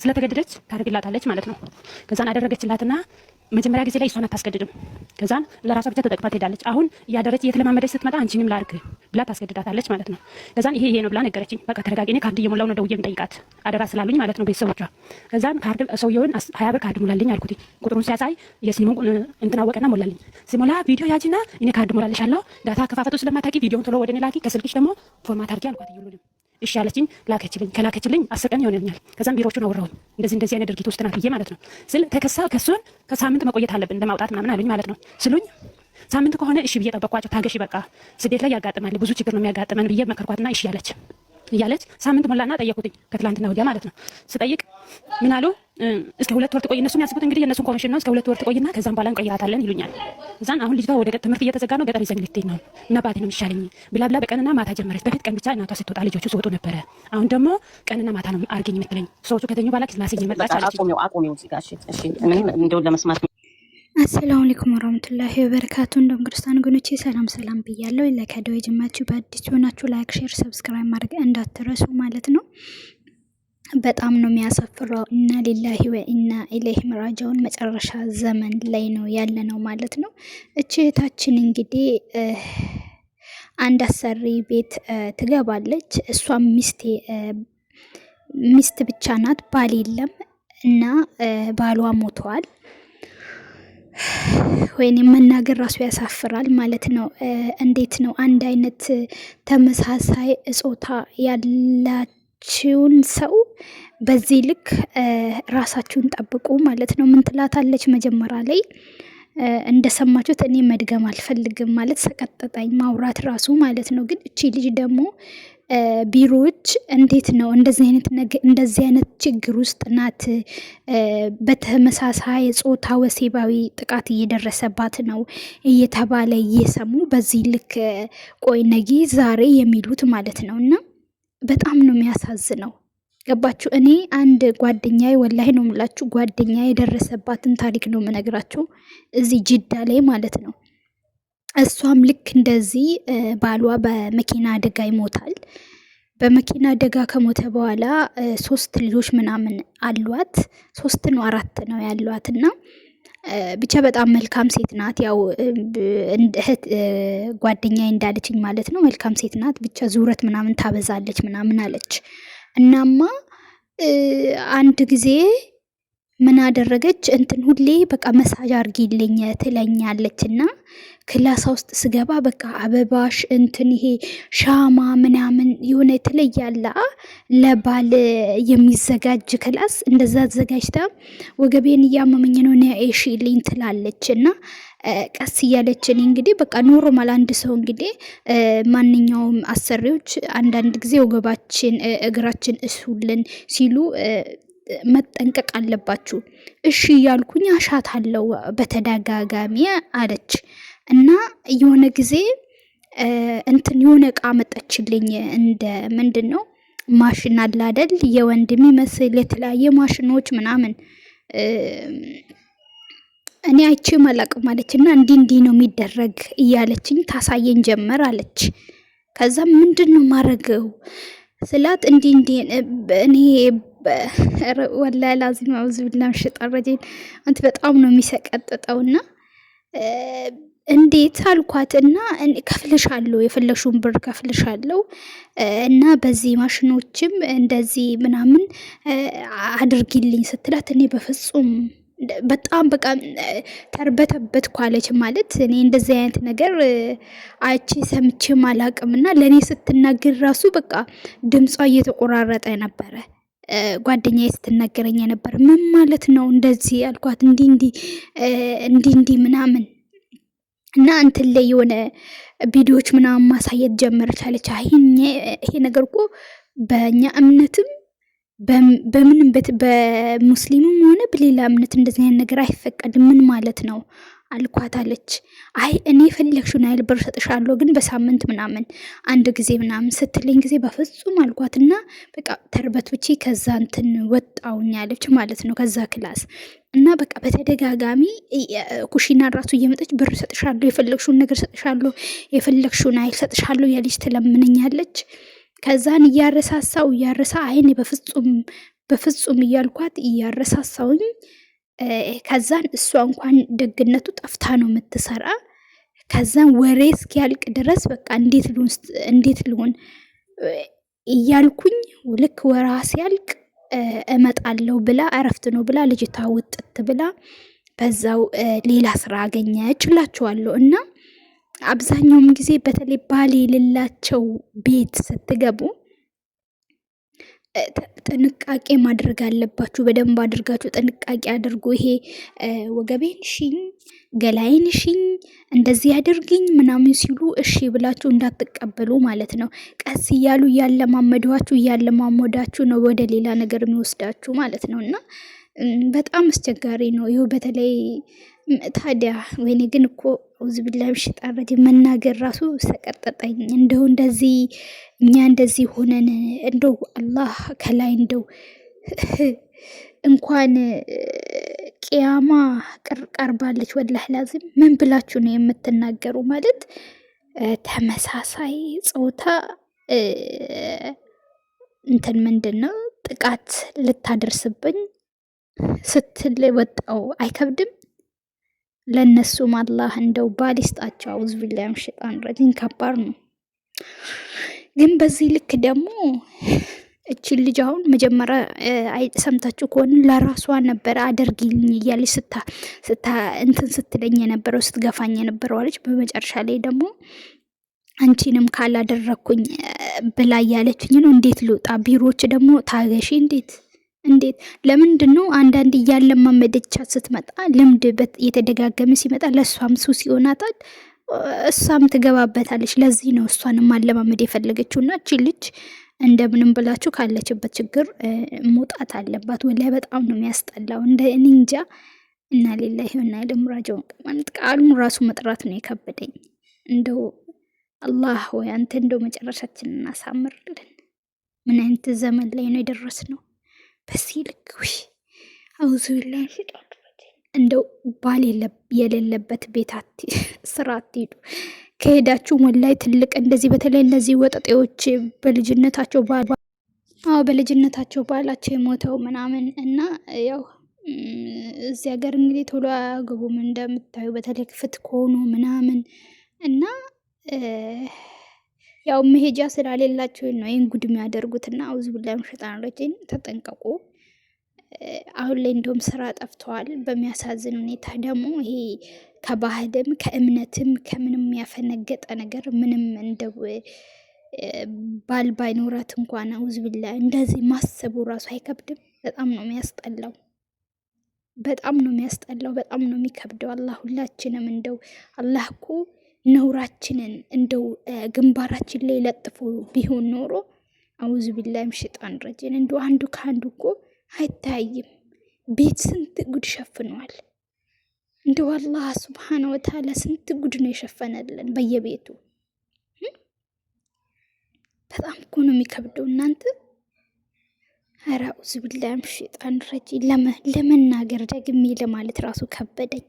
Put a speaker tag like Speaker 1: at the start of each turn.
Speaker 1: ስለተገደደች ታደርግላታለች ማለት ነው። ከዛን አደረገችላትና መጀመሪያ ጊዜ ላይ እሷን አታስገድድም። ከዛን ለራሷ ብቻ ተጠቅማ ትሄዳለች። አሁን እያደረች እየተለማመደች ስትመጣ አንቺንም ላድርግ ብላ ታስገድዳታለች ማለት ነው። ከዛን ይሄ ነው ብላ ነገረችኝ። በቃ ተረጋጊ፣ እኔ ካርድ እየሞላው ነው ደውዬ የምጠይቃት አደራ ስላሉኝ ማለት ነው ቤተሰቦቿ። ከዛን ካርድ ሰውየውን 20 ብር ካርድ ሞላልኝ አልኩት። ቁጥሩን ሲያሳይ የሲሙን እንትን አወቀና ሞላልኝ። ሲሞላ ቪዲዮ ያጂና እኔ ካርድ ሞላልሻለሁ፣ ዳታ ከፋፈቱ ስለማታውቂ ቪዲዮውን ቶሎ ወደ እኔ ላኪ፣ ከስልክሽ ደግሞ ፎርማት አድርጊ አልኳት። ይሉልኝ እሺ አለችኝ። ላከችልኝ። ከላከችልኝ 10 ቀን ይሆነኛል። ከዛም ቢሮቹን አወራሁኝ እንደዚህ አይነት ድርጊት ውስጥ ናት ብዬ ማለት ነው። ስል ከሱን ከሳምንት መቆየት አለብን ለማውጣት ምናምን አሉኝ ማለት ነው። ስሉኝ ሳምንት ከሆነ እሺ ብዬ ጠበቅኳቸው። ታገሺ በቃ ስደት ላይ ያጋጥማል ብዙ ችግር ነው የሚያጋጥመን ብዬ መከርኳትና እሺ እያለች ሳምንት ሞላና ጠየቁትኝ ከትላንትና ወዲያ ማለት ነው። ስጠይቅ ምን አሉ? እስከ 2 ወር ትቆይ፣ እነሱ የሚያስቡት እንግዲህ የእነሱን ኮሚሽን ነው። እስከ 2 ወር ትቆይና ከዛም በኋላ እንቀይራታለን ይሉኛል። እዛን አሁን ልጅቷ ወደ ትምህርት እየተዘጋ ነው፣ ገጠር ይዘን ልትሄድ ነው እና አባቴ ነው የሚሻለኝ ብላ በቀንና ማታ ጀመረች። በፊት ቀን ብቻ እናቷ ስትወጣ ልጆቹ ሲወጡ ነበረ። አሁን ደግሞ ቀንና ማታ ነው አርገኝ የምትለኝ። ሰዎቹ ከተኙ በኋላ ክላስ እየመጣች አለች።
Speaker 2: አቆሚው እዚህ ጋር እሺ ምንም እንደው ለመስማት
Speaker 3: አሰላሙ አለይኩም ወራህመቱላሂ ወበረካቱ። እንደም ክርስቲያን ጎኖቼ ሰላም ብያለሁ። ለከደው የጀማችሁ በአዲስ ሆናችሁ ላይክ፣ ሼር፣ ሰብስክራይብ ማድረግ እንዳትረሱ ማለት ነው። በጣም ነው የሚያሳፍረው። ኢና ሊላሂ ወኢና ኢለይሂ ራጂዑን መጨረሻ ዘመን ላይ ነው ያለ ነው ማለት ነው። እህታችን እንግዲህ አንድ አሰሪ ቤት ትገባለች። እሷም ሚስት ብቻ ናት፣ ባል የለም እና ባሏ ሞተዋል። ወይኔ መናገር ራሱ ያሳፍራል ማለት ነው። እንዴት ነው አንድ አይነት ተመሳሳይ ጾታ ያላችሁን ሰው በዚህ ልክ ራሳችሁን ጠብቁ ማለት ነው። ምን ትላታለች መጀመሪያ ላይ እንደሰማችሁት? እኔ መድገም አልፈልግም ማለት ሰቀጠጣኝ ማውራት ራሱ ማለት ነው። ግን እቺ ልጅ ደግሞ ቢሮዎች እንዴት ነው እንደዚህ አይነት ችግር ውስጥ ናት። በተመሳሳይ ጾታ ወሲባዊ ጥቃት እየደረሰባት ነው እየተባለ እየሰሙ በዚህ ልክ ቆይ ነጊ ዛሬ የሚሉት ማለት ነው። እና በጣም ነው የሚያሳዝነው። ገባችሁ? እኔ አንድ ጓደኛዬ ወላሂ ነው የምላችሁ ጓደኛዬ የደረሰባትን ታሪክ ነው የምነግራችሁ እዚህ ጅዳ ላይ ማለት ነው። እሷም ልክ እንደዚህ ባሏ በመኪና አደጋ ይሞታል። በመኪና አደጋ ከሞተ በኋላ 3 ልጆች ምናምን አሏት። 3 ነው 4 ነው ያሏት እና ብቻ በጣም መልካም ሴት ናት። ያው እህት ጓደኛዬ እንዳለችኝ ማለት ነው መልካም ሴት ናት። ብቻ ዙረት ምናምን ታበዛለች ምናምን አለች። እናማ አንድ ጊዜ ምን አደረገች? ሁሌ በቃ መሳጅ አርጊልኝ ትለኛለች እና ክላሳ ውስጥ ስገባ በቃ አበባሽ ይሄ ሻማ ምናምን የሆነ የተለያለ ለባል የሚዘጋጅ ክላስ እንደዛ አዘጋጅታ ወገቤን እያመመኝ ነው ነይሽልኝ ትላለች እና ቀስ እያለች እኔ እንግዲህ በቃ ኖርማል አንድ ሰው እንግዲህ ማንኛውም አሰሪዎች አንዳንድ ጊዜ ወገባችን እግራችን እሱልን ሲሉ መጠንቀቅ አለባችሁ። እሺ ያልኩኝ አሻታለሁ በተደጋጋሚ አለች እና የሆነ ጊዜ የሆነ እቃ መጣችልኝ እንደ ምንድነው ማሽን አለ አይደል የወንድ የሚመስል የተለያየ ማሽኖች ምናምን እኔ አይቼ ማላቅም አለችና እንዲህ ነው የሚደረግ እያለችኝ ታሳየኝ ጀመር አለች። ከዛ ምንድነው ማረገው ስላት እንዲህ እኔ ወላሂ ላዚም አውዝ ቢላህ ሽጣረጀን አንተ በጣም ነው የሚሰቀጥጠውና እንዴት አልኳትና ከፍልሻለሁ የፈለግሽውን ብር ከፍልሻለሁ እና በዚህ ማሽኖችም እንደዚህ ምናምን አድርጊልኝ ስትላት እኔ በፍጹም በጣም በቃ ተርበተበት ኳለች ማለት እኔ እንደዚህ አይነት ነገር አይቼ ሰምቼም አላቅምና ለኔ ስትናገር ራሱ በቃ ድምጿ እየተቆራረጠ ነበረ። ጓደኛዬ ስትናገረኝ ነበር። ምን ማለት ነው እንደዚህ አልኳት። እንዲህ ምናምን እና ላይ የሆነ ቪዲዮዎች ምናምን ማሳየት ጀመረች አለች። ይሄ ነገር እኮ በእኛ እምነትም በምንም በሙስሊምም ሆነ በሌላ እምነት እንደዚህ አይነት ነገር አይፈቀድም። ምን ማለት ነው አልኳት አለች። እኔ ፈለግሽውን አይል ብር ሰጥሻለሁ ግን በሳምንት ምናምን አንድ ጊዜ ምናምን ስትለኝ ጊዜ በፍጹም አልኳትና በቃ ተርበትብቼ ከዛ ወጣውኝ አለች ማለት ነው ከዛ ክላስ እና በቃ በተደጋጋሚ ኩሽና ራሱ እየመጣች ብር ሰጥሻለሁ፣ የፈለግሽውን ነገር ሰጥሻለሁ፣ የፈለግሽውን አይል ሰጥሻለሁ ያለች ትለምነኛለች። ከዛን እያረሳ አይኔ በፍጹም በፍጹም እያልኳት እያረሳሳውኝ ከዛን እሷ እንኳን ደግነቱ ጠፍታ ነው የምትሰራ። ከዛን ወሬ እስኪያልቅ ድረስ በቃ እንዴት ልሆን እያልኩኝ ልክ ወራ ሲያልቅ እመጣለሁ ብላ እረፍት ነው ብላ ልጅቷ ውጥት ብላ በዛው ሌላ ስራ አገኘች እላችኋለሁ። እና አብዛኛውም ጊዜ በተለይ ባል የሌላቸው ቤት ስትገቡ ጥንቃቄ ማድረግ አለባችሁ። በደንብ አድርጋችሁ ጥንቃቄ አድርጉ። ይሄ ወገቤን ሽኝ፣ ገላይን ሽኝ፣ እንደዚህ ያድርግኝ ምናምን ሲሉ እሺ ብላችሁ እንዳትቀበሉ ማለት ነው። ቀስ እያሉ እያለማመዳችሁ ነው ወደ ሌላ ነገር የሚወስዳችሁ ማለት ነው። እና በጣም አስቸጋሪ ነው። ይኸው በተለይ ታዲያ ወይኔ ግን እኮ አውዝ ቢላሂ ሸይጣን ረጂም መናገር ራሱ ሰቀጠጠኝ። እንደው እንደዚህ እኛ እንደዚህ ሆነን እንደው አላህ ከላይ እንደው እንኳን ቅያማ ቀርባለች። ወላሂ ላዚም ምን ብላችሁ ነው የምትናገሩ? ማለት ተመሳሳይ ጾታ እንትን ምንድነው ጥቃት ልታደርስብኝ ስትል ወጣው አይከብድም? ለነሱም አላህ እንደው ባል ይስጣቸው። አውዝ ቢላሂ ሸይጣን ረጂም ከባድ ነው። ግን በዚህ ልክ ደግሞ እቺን ልጅ አሁን መጀመሪያ ሰምታችሁ ከሆነ ለራሷ ነበረ አደርጊልኝ እያለች እንትን ስትለኝ የነበረው ስትገፋኝ የነበረው አለች። በመጨረሻ ላይ ደግሞ አንቺንም ካላደረኩኝ ብላ እያለችኝ ነው። እንዴት ልውጣ? ቢሮዎች ደግሞ ታገሺ እንዴት ለምንድን ነው አንዳንድ እያለማመደቻት ስትመጣ ልምድ የተደጋገመ ሲመጣ ለእሷም ሱስ ይሆናታል፣ እሷም ትገባበታለች። ለዚህ ነው እሷንም ማለማመድ የፈለገችው። እና እቺ ልጅ እንደምንም ብላችሁ ካለችበት ችግር መውጣት አለባት። ወላሂ በጣም ነው የሚያስጠላው። እኔ እንጃ። እና ሊላሂ ወኢና ኢለይሂ ራጂዑን ማለት ቃሉን ራሱ መጥራት ነው የከበደኝ። እንደው አላህ ወይ አንተ እንደው መጨረሻችንን እናሳምርልን። ምን አይነት ዘመን ላይ ነው የደረስነው? በዚህ ልክ አውዙ ቢላሂ ሸይጣን እንደው ባል የሌለበት ቤት ስራ አትሄዱ። ከሄዳችሁ ወላሂ ትልቅ እንደዚህ በተለይ እነዚህ ወጠጤዎች በልጅነታቸው ባላቸው የሞተው ምናምን እና ያው እዚህ ሀገር እንግዲህ ቶሎ አያገቡም እንደምታዩ በተለይ ክፍት ከሆኑ ምናምን እና ያው መሄጃ ስላሌላቸው ነው ይህን ጉድ የሚያደርጉትና አውዝ ቢላሂ ሸይጣን ረጂም ተጠንቀቁ። አሁን ላይ እንደውም ስራ ጠፍተዋል። በሚያሳዝን ሁኔታ ደግሞ ይሄ ከባህልም ከእምነትም ከምንም ያፈነገጠ ነገር ምንም እንደው ባል ባይኖራት እንኳን አውዝ ቢላሂ እንደዚህ ማሰቡ ራሱ አይከብድም? በጣም ነው የሚያስጠላው። በጣም ነው የሚያስጠላው። በጣም ነው የሚከብደው። አላህ ሁላችንም እንደው አላህ እኮ ነውራችንን እንደው ግንባራችን ላይ ለጥፎ ቢሆን ኖሮ አውዝ ቢላሂ ሸይጣን ረጂም እንደው አንዱ ከአንዱ እኮ አይታይም። ቤት ስንት ጉድ ሸፍነዋል። እንደው አላህ ሱብሓነሁ ወተዓላ ስንት ጉድ ነው የሸፈነልን በየቤቱ። በጣም እኮ ነው የሚከብደው እናንተ። ኧረ አውዝ ቢላሂ ሸይጣን ረጂም ለመናገር ደግሜ ለማለት ራሱ ከበደኝ።